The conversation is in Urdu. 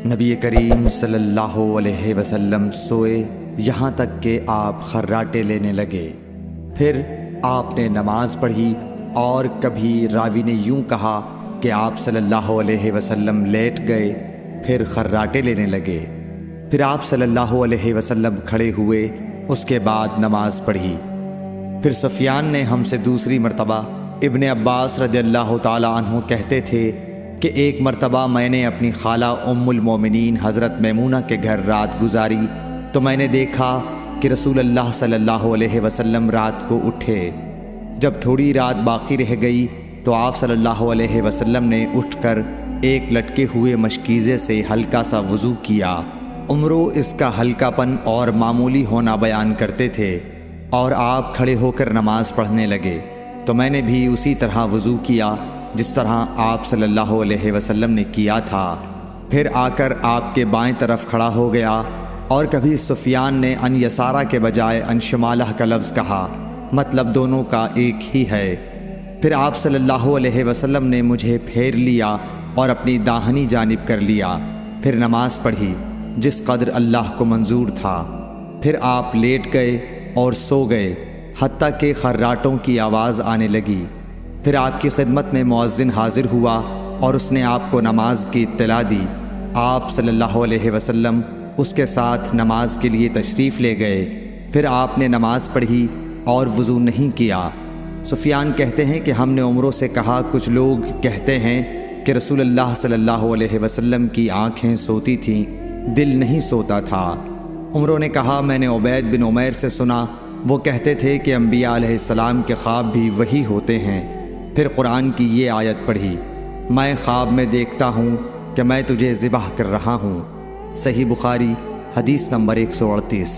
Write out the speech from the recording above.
نبی کریم صلی اللہ علیہ وسلم سوئے یہاں تک کہ آپ خراٹے لینے لگے۔ پھر آپ نے نماز پڑھی اور کبھی راوی نے یوں کہا کہ آپ صلی اللہ علیہ وسلم لیٹ گئے پھر خراٹے لینے لگے۔ پھر آپ صلی اللہ علیہ وسلم کھڑے ہوئے، اس کے بعد نماز پڑھی۔ پھر سفیان نے ہم سے دوسری مرتبہ، ابن عباس رضی اللہ تعالی عنہ کہتے تھے کہ ایک مرتبہ میں نے اپنی خالہ ام المومنین حضرت میمونہ کے گھر رات گزاری تو میں نے دیکھا کہ رسول اللہ صلی اللہ علیہ وسلم رات کو اٹھے۔ جب تھوڑی رات باقی رہ گئی تو آپ صلی اللہ علیہ وسلم نے اٹھ کر ایک لٹکے ہوئے مشکیزے سے ہلکا سا وضو کیا۔ عمرو اس کا ہلکا پن اور معمولی ہونا بیان کرتے تھے، اور آپ کھڑے ہو کر نماز پڑھنے لگے تو میں نے بھی اسی طرح وضو کیا جس طرح آپ صلی اللہ علیہ وسلم نے کیا تھا۔ پھر آ کر آپ کے بائیں طرف کھڑا ہو گیا، اور کبھی سفیان نے ان یسارہ کے بجائے ان شمالہ کا لفظ کہا، مطلب دونوں کا ایک ہی ہے۔ پھر آپ صلی اللہ علیہ وسلم نے مجھے پھیر لیا اور اپنی داہنی جانب کر لیا، پھر نماز پڑھی جس قدر اللہ کو منظور تھا۔ پھر آپ لیٹ گئے اور سو گئے حتیٰ کہ خراٹوں کی آواز آنے لگی۔ پھر آپ کی خدمت میں مؤذن حاضر ہوا اور اس نے آپ کو نماز کی اطلاع دی۔ آپ صلی اللہ علیہ وسلم اس کے ساتھ نماز کے لیے تشریف لے گئے۔ پھر آپ نے نماز پڑھی اور وضو نہیں کیا۔ سفیان کہتے ہیں کہ ہم نے عمرو سے کہا، کچھ لوگ کہتے ہیں کہ رسول اللہ صلی اللہ علیہ وسلم کی آنکھیں سوتی تھیں، دل نہیں سوتا تھا۔ عمرو نے کہا، میں نے عبید بن عمیر سے سنا، وہ کہتے تھے کہ انبیاء علیہ السلام کے خواب بھی وہی ہوتے ہیں۔ پھر قرآن کی یہ آیت پڑھی، میں خواب میں دیکھتا ہوں کہ میں تجھے ذبح کر رہا ہوں۔ صحیح بخاری حدیث نمبر 138۔